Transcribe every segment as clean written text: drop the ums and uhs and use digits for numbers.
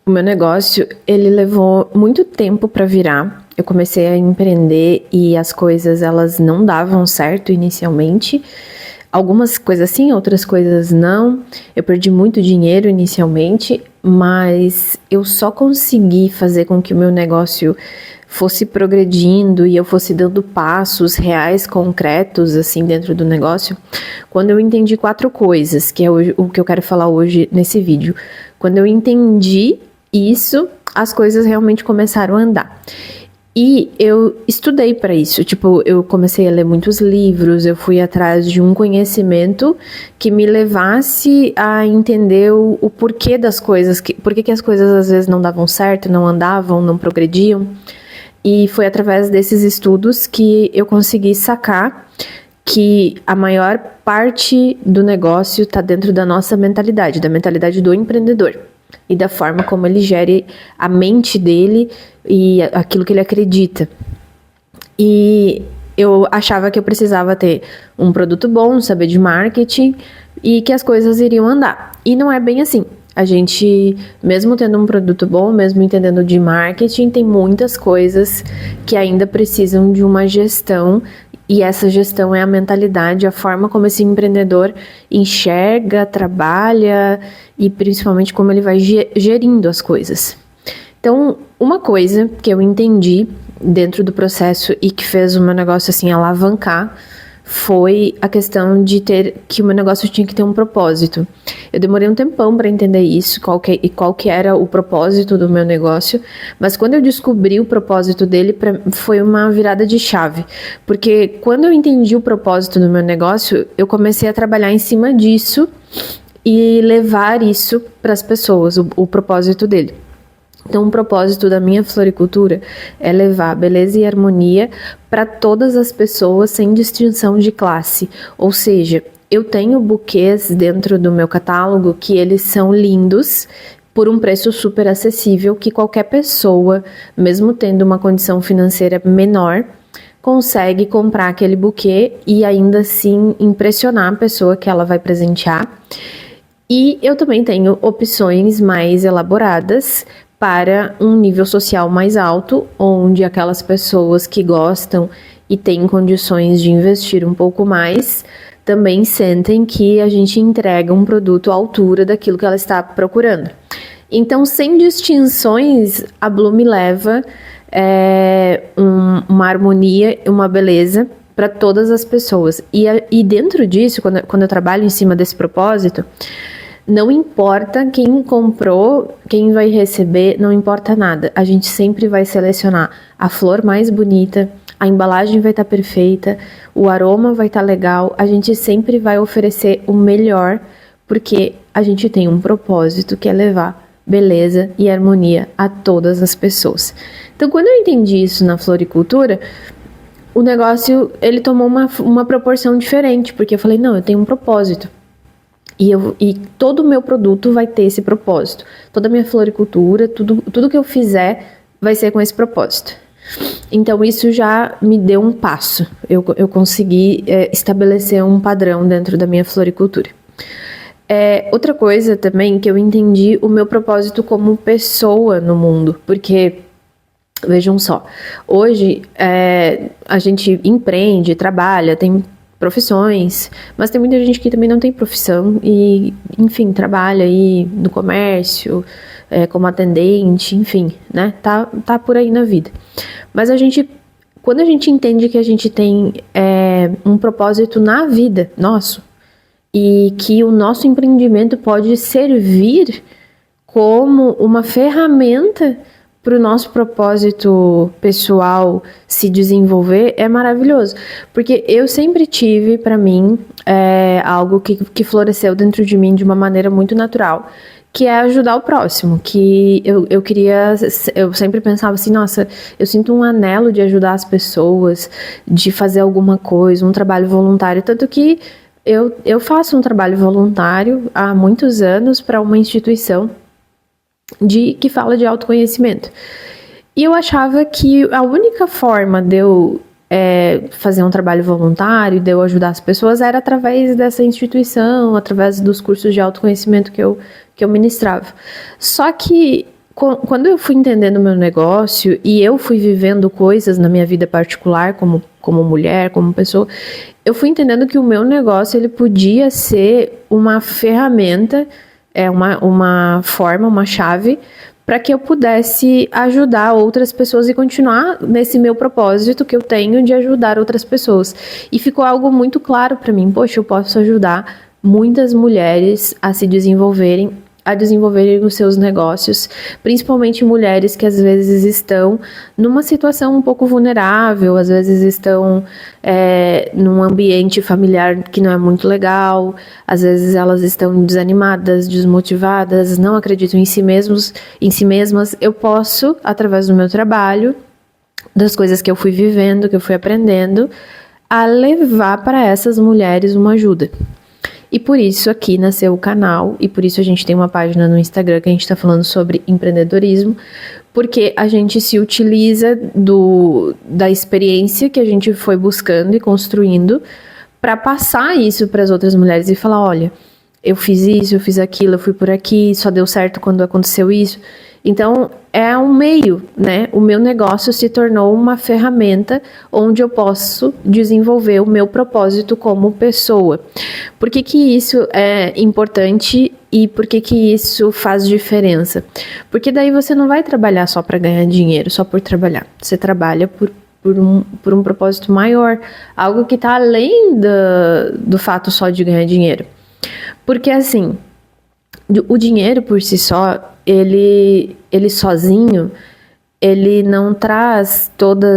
O meu negócio, ele levou muito tempo para virar. Eu comecei a empreender e as coisas, elas não davam certo inicialmente. Algumas coisas sim, outras coisas não. Eu perdi muito dinheiro inicialmente, mas eu só consegui fazer com que o meu negócio fosse progredindo e eu fosse dando passos reais, concretos, assim, dentro do negócio, quando eu entendi 4 coisas, que é o que eu quero falar hoje nesse vídeo. Quando eu entendi isso, as coisas realmente começaram a andar. E eu estudei para isso, tipo, eu comecei a ler muitos livros, eu fui atrás de um conhecimento que me levasse a entender o porquê das coisas, por que as coisas às vezes não davam certo, não andavam, não progrediam. E foi através desses estudos que eu consegui sacar que a maior parte do negócio está dentro da nossa mentalidade, da mentalidade do empreendedor e da forma como ele gere a mente dele e aquilo que ele acredita. E eu achava que eu precisava ter um produto bom, saber de marketing e que as coisas iriam andar. E não é bem assim. A gente, mesmo tendo um produto bom, mesmo entendendo de marketing, tem muitas coisas que ainda precisam de uma gestão. E essa gestão é a mentalidade, a forma como esse empreendedor enxerga, trabalha e principalmente como ele vai gerindo as coisas. Então, uma coisa que eu entendi dentro do processo e que fez o meu negócio assim alavancar foi a questão de que o meu negócio tinha que ter um propósito. Eu demorei um tempão para entender isso, qual que era o propósito do meu negócio, mas quando eu descobri o propósito dele, foi uma virada de chave, porque quando eu entendi o propósito do meu negócio, eu comecei a trabalhar em cima disso e levar isso para as pessoas, o propósito dele. Então, o propósito da minha floricultura é levar beleza e harmonia para todas as pessoas sem distinção de classe. Ou seja, eu tenho buquês dentro do meu catálogo que eles são lindos por um preço super acessível que qualquer pessoa, mesmo tendo uma condição financeira menor, consegue comprar aquele buquê e ainda assim impressionar a pessoa que ela vai presentear. E eu também tenho opções mais elaboradas para um nível social mais alto, onde aquelas pessoas que gostam e têm condições de investir um pouco mais, também sentem que a gente entrega um produto à altura daquilo que ela está procurando. Então, sem distinções, a Blue me leva uma harmonia, uma beleza para todas as pessoas. E dentro disso, quando eu trabalho em cima desse propósito, não importa quem comprou, quem vai receber, não importa nada. A gente sempre vai selecionar a flor mais bonita, a embalagem vai estar perfeita, o aroma vai estar legal. A gente sempre vai oferecer o melhor, porque a gente tem um propósito que é levar beleza e harmonia a todas as pessoas. Então, quando eu entendi isso na floricultura, o negócio ele tomou uma proporção diferente, porque eu falei, não, eu tenho um propósito. E todo o meu produto vai ter esse propósito. Toda a minha floricultura, tudo que eu fizer vai ser com esse propósito. Então, isso já me deu um passo. Eu consegui estabelecer um padrão dentro da minha floricultura. Outra coisa também que eu entendi o meu propósito como pessoa no mundo. Porque, vejam só, hoje a gente empreende, trabalha, tem profissões, mas tem muita gente que também não tem profissão e, enfim, trabalha aí no comércio, como atendente, enfim, né? Tá por aí na vida. Mas quando a gente entende que a gente tem um propósito na vida nosso e que o nosso empreendimento pode servir como uma ferramenta para o nosso propósito pessoal se desenvolver, é maravilhoso. Porque eu sempre tive, para mim, algo que floresceu dentro de mim de uma maneira muito natural, que é ajudar o próximo. Que eu sempre pensava assim, nossa, eu sinto um anelo de ajudar as pessoas, de fazer alguma coisa, um trabalho voluntário. Tanto que eu faço um trabalho voluntário há muitos anos para uma instituição que fala de autoconhecimento. E eu achava que a única forma de eu fazer um trabalho voluntário, de eu ajudar as pessoas, era através dessa instituição, através dos cursos de autoconhecimento que eu ministrava. Só que quando eu fui entendendo o meu negócio e eu fui vivendo coisas na minha vida particular, como mulher, como pessoa, eu fui entendendo que o meu negócio ele podia ser uma ferramenta, uma forma, uma chave para que eu pudesse ajudar outras pessoas e continuar nesse meu propósito que eu tenho de ajudar outras pessoas. E ficou algo muito claro para mim, poxa, eu posso ajudar muitas mulheres a se desenvolverem, a desenvolverem os seus negócios, principalmente mulheres que às vezes estão numa situação um pouco vulnerável, às vezes estão num ambiente familiar que não é muito legal, às vezes elas estão desanimadas, desmotivadas, não acreditam em si mesmas. Eu posso, através do meu trabalho, das coisas que eu fui vivendo, que eu fui aprendendo, a levar para essas mulheres uma ajuda. E por isso aqui nasceu o canal, e por isso a gente tem uma página no Instagram que a gente está falando sobre empreendedorismo, porque a gente se utiliza da experiência que a gente foi buscando e construindo para passar isso para as outras mulheres e falar, olha, eu fiz isso, eu fiz aquilo, eu fui por aqui, só deu certo quando aconteceu isso. Então, é um meio, né? O meu negócio se tornou uma ferramenta onde eu posso desenvolver o meu propósito como pessoa. Por que que isso é importante e por que que isso faz diferença? Porque daí você não vai trabalhar só para ganhar dinheiro, só por trabalhar. Você trabalha por um propósito maior, algo que está além do fato só de ganhar dinheiro. Porque assim, o dinheiro por si só, ele sozinho, ele não traz toda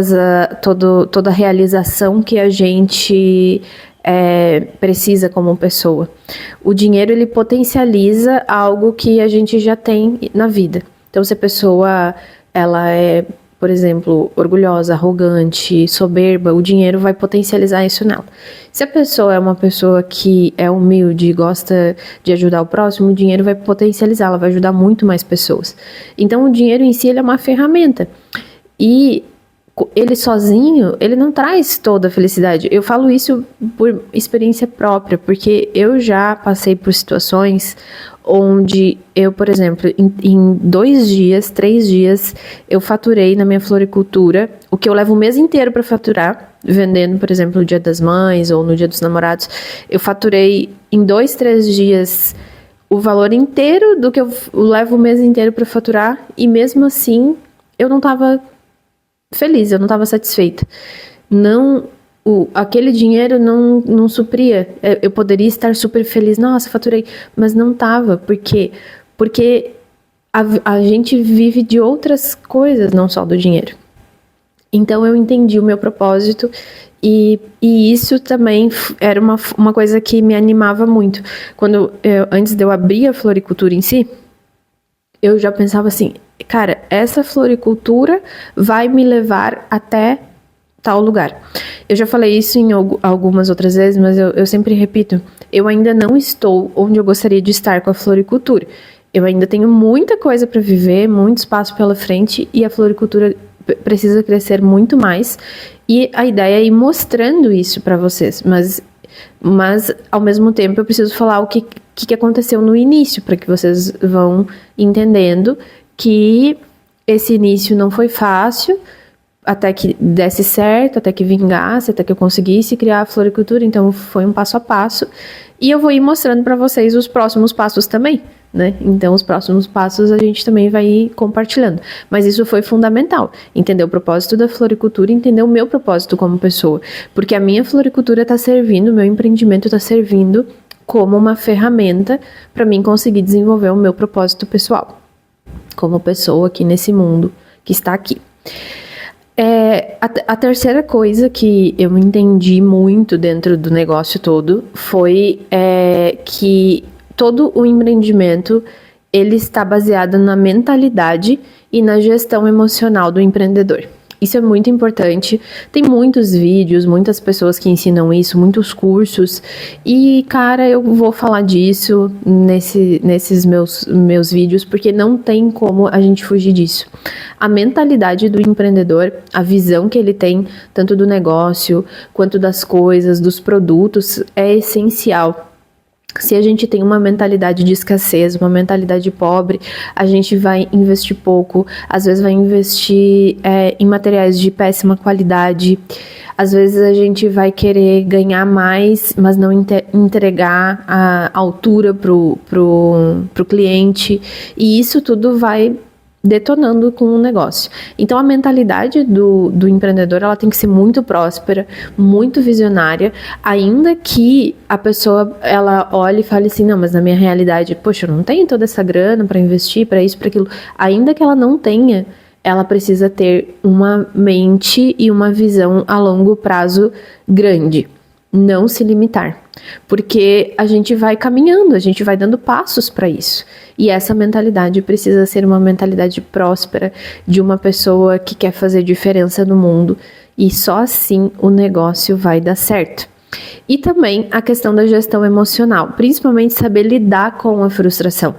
a realização que a gente precisa como pessoa. O dinheiro, ele potencializa algo que a gente já tem na vida. Então, se a pessoa, ela é, por exemplo, orgulhosa, arrogante, soberba, o dinheiro vai potencializar isso nela. Se a pessoa é uma pessoa que é humilde, gosta de ajudar o próximo, o dinheiro vai potencializar, ela vai ajudar muito mais pessoas. Então, o dinheiro em si, ele é uma ferramenta. E ele sozinho, ele não traz toda a felicidade. Eu falo isso por experiência própria, porque eu já passei por situações onde eu, por exemplo, em 2 dias, 3 dias, eu faturei na minha floricultura o que eu levo o mês inteiro para faturar, vendendo, por exemplo, no Dia das Mães ou no Dia dos Namorados. Eu faturei em 2, 3 dias o valor inteiro do que eu levo o mês inteiro para faturar, e mesmo assim eu não estava feliz, eu não estava satisfeita. Aquele dinheiro não supria. Eu poderia estar super feliz, nossa, faturei, mas não estava. Porque a gente vive de outras coisas, não só do dinheiro. Então eu entendi o meu propósito e isso também era uma coisa que me animava muito. Antes de eu abrir a floricultura em si, eu já pensava assim, cara, essa floricultura vai me levar até tal lugar. Eu já falei isso em algumas outras vezes, mas eu sempre repito, eu ainda não estou onde eu gostaria de estar com a floricultura. Eu ainda tenho muita coisa para viver, muito espaço pela frente, e a floricultura precisa crescer muito mais, e a ideia é ir mostrando isso para vocês, mas ao mesmo tempo eu preciso falar o que aconteceu no início, para que vocês vão entendendo que esse início não foi fácil, até que desse certo, até que vingasse, até que eu conseguisse criar a floricultura. Então foi um passo a passo, e eu vou ir mostrando para vocês os próximos passos também, né? Então os próximos passos a gente também vai ir compartilhando, mas isso foi fundamental, entender o propósito da floricultura, entender o meu propósito como pessoa, porque a minha floricultura está servindo, o meu empreendimento está servindo como uma ferramenta para mim conseguir desenvolver o meu propósito pessoal como pessoa aqui nesse mundo que está aqui. A terceira coisa que eu entendi muito dentro do negócio todo foi que todo o empreendimento ele está baseado na mentalidade e na gestão emocional do empreendedor. Isso é muito importante. Tem muitos vídeos, muitas pessoas que ensinam isso, muitos cursos. E, cara, eu vou falar disso nesses meus vídeos, porque não tem como a gente fugir disso. A mentalidade do empreendedor, a visão que ele tem, tanto do negócio, quanto das coisas, dos produtos, é essencial. Se a gente tem uma mentalidade de escassez, uma mentalidade pobre, a gente vai investir pouco, às vezes vai investir em materiais de péssima qualidade, às vezes a gente vai querer ganhar mais, mas não entregar a altura pro cliente, e isso tudo vai detonando com o negócio. Então a mentalidade do empreendedor, ela tem que ser muito próspera, muito visionária, ainda que a pessoa, ela olhe e fale assim, não, mas na minha realidade, poxa, eu não tenho toda essa grana para investir, para isso, para aquilo. Ainda que ela não tenha, ela precisa ter uma mente e uma visão a longo prazo grande. Não se limitar, porque a gente vai caminhando, a gente vai dando passos para isso. E essa mentalidade precisa ser uma mentalidade próspera, de uma pessoa que quer fazer diferença no mundo, e só assim o negócio vai dar certo. E também a questão da gestão emocional, principalmente saber lidar com a frustração.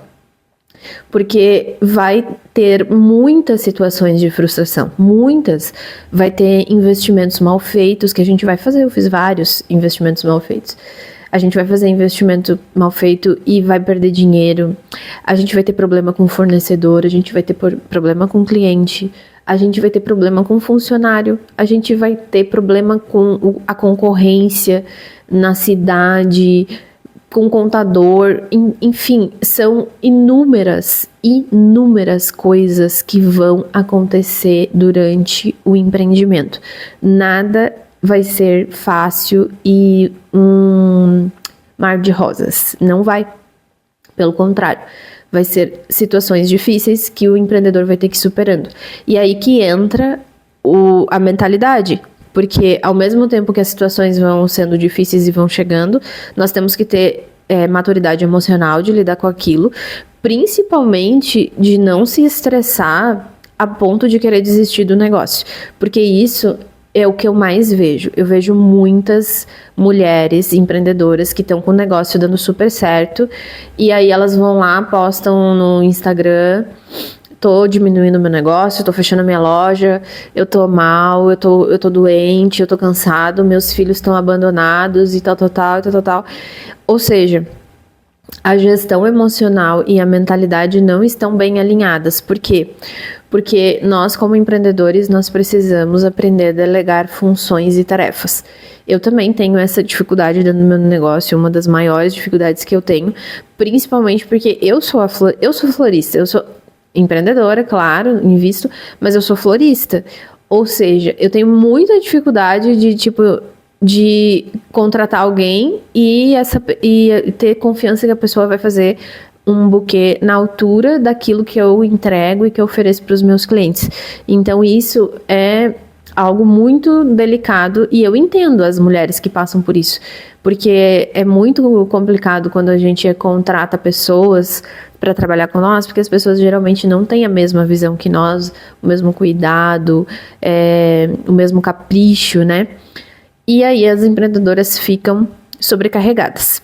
Porque vai ter muitas situações de frustração, muitas. Vai ter investimentos mal feitos que a gente vai fazer. Eu fiz vários investimentos mal feitos. A gente vai fazer investimento mal feito e vai perder dinheiro. A gente vai ter problema com o fornecedor, a gente vai ter problema com o cliente, a gente vai ter problema com o funcionário, a gente vai ter problema com a concorrência na cidade, com contador, enfim, são inúmeras coisas que vão acontecer durante o empreendimento. Nada vai ser fácil e um mar de rosas, não vai. Pelo contrário, vai ser situações difíceis que o empreendedor vai ter que ir superando. E aí que entra a mentalidade. Porque ao mesmo tempo que as situações vão sendo difíceis e vão chegando, nós temos que ter maturidade emocional de lidar com aquilo, principalmente de não se estressar a ponto de querer desistir do negócio. Porque isso é o que eu mais vejo. Eu vejo muitas mulheres empreendedoras que estão com o negócio dando super certo, e aí elas vão lá, postam no Instagram: tô diminuindo meu negócio, tô fechando minha loja, eu tô mal, eu tô doente, eu tô cansado, meus filhos estão abandonados e tal. Ou seja, a gestão emocional e a mentalidade não estão bem alinhadas. Por quê? Porque nós, como empreendedores, nós precisamos aprender a delegar funções e tarefas. Eu também tenho essa dificuldade dentro do meu negócio, uma das maiores dificuldades que eu tenho, principalmente porque eu sou florista, eu sou empreendedora, claro, invisto, mas eu sou florista. Ou seja, eu tenho muita dificuldade de contratar alguém e ter confiança que a pessoa vai fazer um buquê na altura daquilo que eu entrego e que eu ofereço para os meus clientes. Então isso é algo muito delicado, e eu entendo as mulheres que passam por isso, porque é muito complicado quando a gente contrata pessoas para trabalhar com nós, porque as pessoas geralmente não têm a mesma visão que nós, o mesmo cuidado, o mesmo capricho, né? E aí as empreendedoras ficam sobrecarregadas.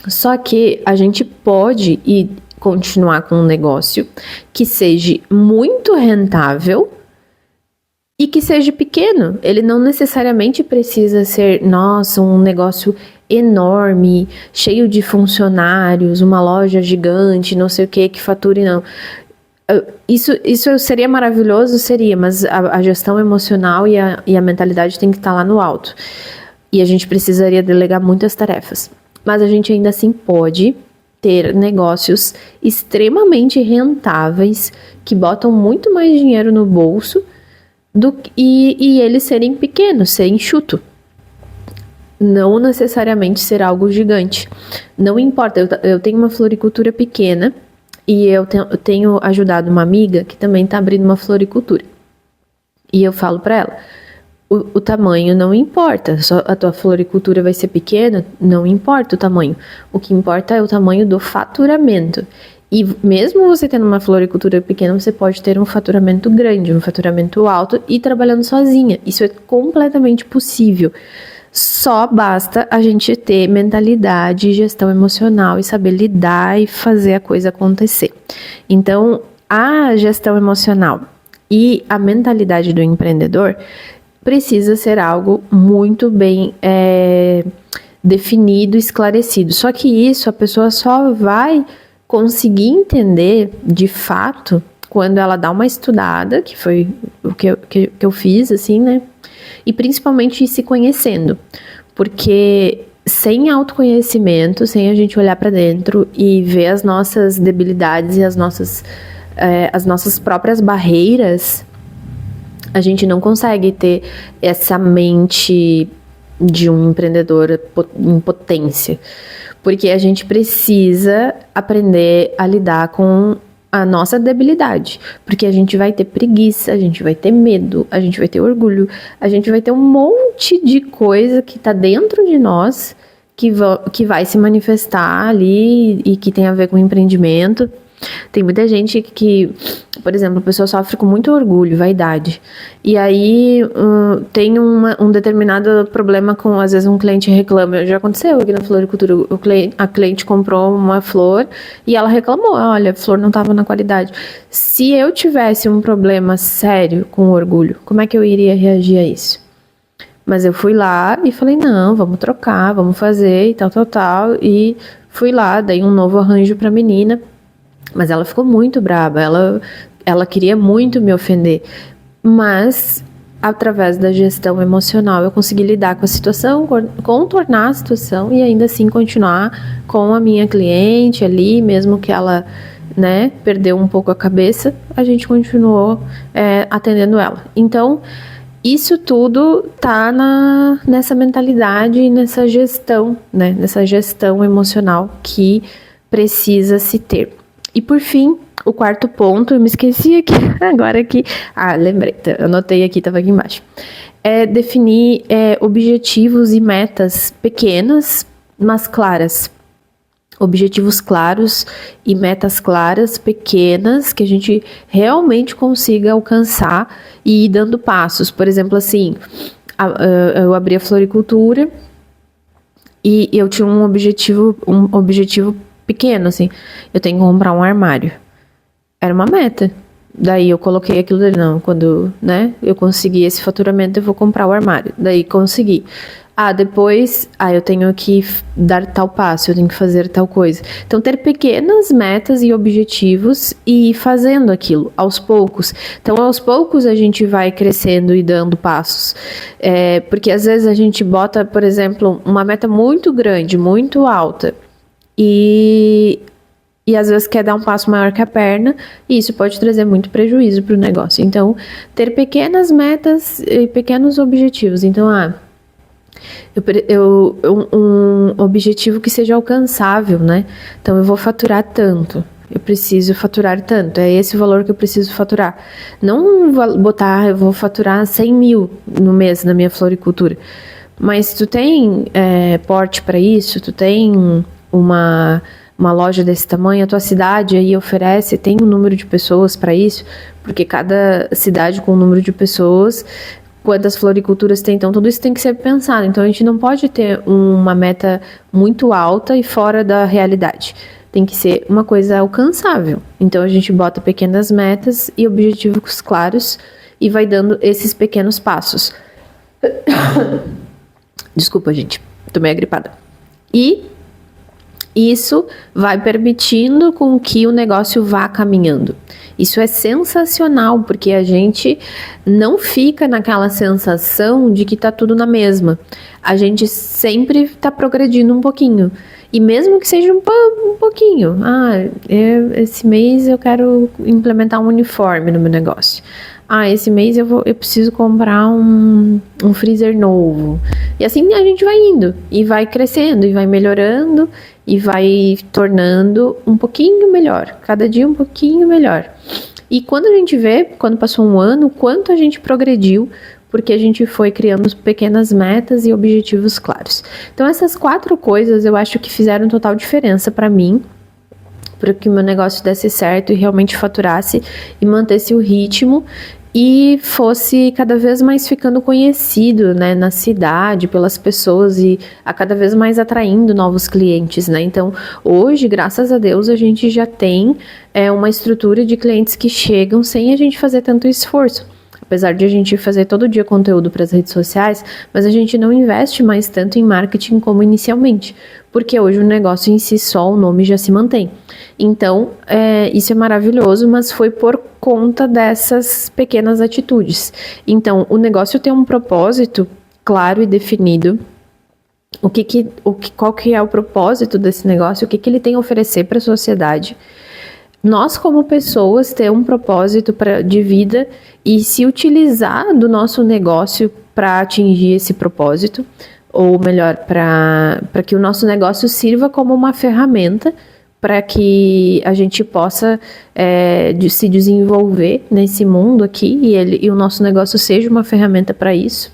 Só que a gente pode continuar com um negócio que seja muito rentável e que seja pequeno. Ele não necessariamente precisa ser, nossa, um negócio enorme, cheio de funcionários, uma loja gigante, não sei o que fature, não. Isso seria maravilhoso, seria, mas a gestão emocional e a mentalidade tem que estar lá no alto. E a gente precisaria delegar muitas tarefas. Mas a gente ainda assim pode ter negócios extremamente rentáveis, que botam muito mais dinheiro no bolso, e eles serem pequenos, ser enxuto. Não necessariamente ser algo gigante. Não importa, eu tenho uma floricultura pequena, e eu tenho ajudado uma amiga que também está abrindo uma floricultura. E eu falo para ela, o tamanho não importa, só a tua floricultura vai ser pequena, não importa o tamanho. O que importa é o tamanho do faturamento. E mesmo você tendo uma floricultura pequena, você pode ter um faturamento grande, um faturamento alto e trabalhando sozinha. Isso é completamente possível. Só basta a gente ter mentalidade, gestão emocional e saber lidar e fazer a coisa acontecer. Então, a gestão emocional e a mentalidade do empreendedor precisa ser algo muito bem definido, esclarecido. Só que isso a pessoa só vai conseguir entender de fato quando ela dá uma estudada, que foi o que eu fiz, assim, né? E principalmente ir se conhecendo. Porque sem autoconhecimento, sem a gente olhar para dentro e ver as nossas debilidades e as nossas próprias barreiras, a gente não consegue ter essa mente de um empreendedor em potência. Porque a gente precisa aprender a lidar com a nossa debilidade. Porque a gente vai ter preguiça, a gente vai ter medo, a gente vai ter orgulho, a gente vai ter um monte de coisa que tá dentro de nós que vai se manifestar ali e que tem a ver com empreendimento. Tem muita gente que, por exemplo, a pessoa sofre com muito orgulho, vaidade. E aí tem um determinado problema com, às vezes, um cliente reclama. Já aconteceu aqui na floricultura. A cliente comprou uma flor e ela reclamou. Olha, a flor não estava na qualidade. Se eu tivesse um problema sério com orgulho, como é que eu iria reagir a isso? Mas eu fui lá e falei, não, vamos trocar, vamos fazer e tal. E fui lá, dei um novo arranjo para a menina. Mas ela ficou muito braba, ela queria muito me ofender. Mas, através da gestão emocional, eu consegui lidar com a situação, contornar a situação e ainda assim continuar com a minha cliente ali, mesmo que ela, né, perdeu um pouco a cabeça, a gente continuou atendendo ela. Então, isso tudo tá nessa mentalidade e nessa gestão, né, nessa gestão emocional que precisa se ter. E por fim, o quarto ponto, eu me esqueci aqui, agora aqui. Lembrei, anotei aqui, estava aqui embaixo. É definir objetivos e metas pequenas, mas claras. Objetivos claros e metas claras, pequenas, que a gente realmente consiga alcançar e ir dando passos. Por exemplo, assim, eu abri a floricultura e eu tinha um objetivo pequeno, assim, eu tenho que comprar um armário. Era uma meta. Daí eu coloquei aquilo dali, não, quando, né, eu conseguir esse faturamento, eu vou comprar o armário. Daí consegui. Depois, eu tenho que dar tal passo, eu tenho que fazer tal coisa. Então, ter pequenas metas e objetivos e ir fazendo aquilo, aos poucos. Então, aos poucos a gente vai crescendo e dando passos. Porque às vezes a gente bota, por exemplo, uma meta muito grande, muito alta, e às vezes quer dar um passo maior que a perna, e isso pode trazer muito prejuízo para o negócio. Então, ter pequenas metas e pequenos objetivos. Então, um objetivo que seja alcançável, né? Então, eu vou faturar tanto, eu preciso faturar tanto, é esse o valor que eu preciso faturar. Não botar, eu vou faturar 100 mil no mês na minha floricultura. Mas tu tem porte para isso, tu tem uma loja desse tamanho, a tua cidade aí oferece, tem um número de pessoas para isso, porque cada cidade com um número de pessoas, quantas floriculturas tem, então tudo isso tem que ser pensado. Então a gente não pode ter uma meta muito alta e fora da realidade. Tem que ser uma coisa alcançável. Então a gente bota pequenas metas e objetivos claros e vai dando esses pequenos passos. Desculpa, gente, tô meio agripada. E isso vai permitindo com que o negócio vá caminhando. Isso é sensacional, porque a gente não fica naquela sensação de que tá tudo na mesma. A gente sempre tá progredindo um pouquinho. E mesmo que seja um pouquinho. Esse mês eu quero implementar um uniforme no meu negócio. Esse mês eu preciso comprar um freezer novo. E assim a gente vai indo, e vai crescendo, e vai melhorando, e vai tornando um pouquinho melhor. Cada dia um pouquinho melhor. E quando a gente vê, quando passou um ano, quanto a gente progrediu, porque a gente foi criando pequenas metas e objetivos claros. Então essas 4 coisas eu acho que fizeram total diferença para mim, para que o meu negócio desse certo e realmente faturasse e mantesse o ritmo e fosse cada vez mais ficando conhecido, né, na cidade, pelas pessoas e a cada vez mais atraindo novos clientes, né? Então, hoje, graças a Deus, a gente já tem uma estrutura de clientes que chegam sem a gente fazer tanto esforço. Apesar de a gente fazer todo dia conteúdo para as redes sociais, mas a gente não investe mais tanto em marketing como inicialmente, porque hoje o negócio em si só, o nome já se mantém. Então, isso é maravilhoso, mas foi por conta dessas pequenas atitudes. Então, o negócio tem um propósito claro e definido. Qual que é o propósito desse negócio, o que ele tem a oferecer para a sociedade. Nós, como pessoas, ter um propósito de vida e se utilizar do nosso negócio para atingir esse propósito, ou melhor, para que o nosso negócio sirva como uma ferramenta para que a gente possa se desenvolver nesse mundo aqui e o nosso negócio seja uma ferramenta para isso.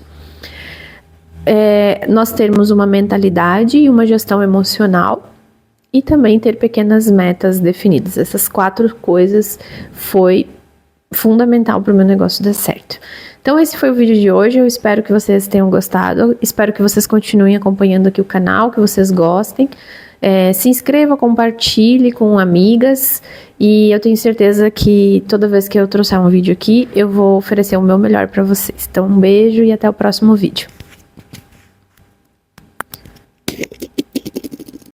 Nós termos uma mentalidade e uma gestão emocional e também ter pequenas metas definidas. Essas 4 coisas foi fundamental para o meu negócio dar certo. Então esse foi o vídeo de hoje, eu espero que vocês tenham gostado, espero que vocês continuem acompanhando aqui o canal, que vocês gostem. Se inscreva, compartilhe com amigas e eu tenho certeza que toda vez que eu trouxer um vídeo aqui, eu vou oferecer o meu melhor para vocês. Então um beijo e até o próximo vídeo.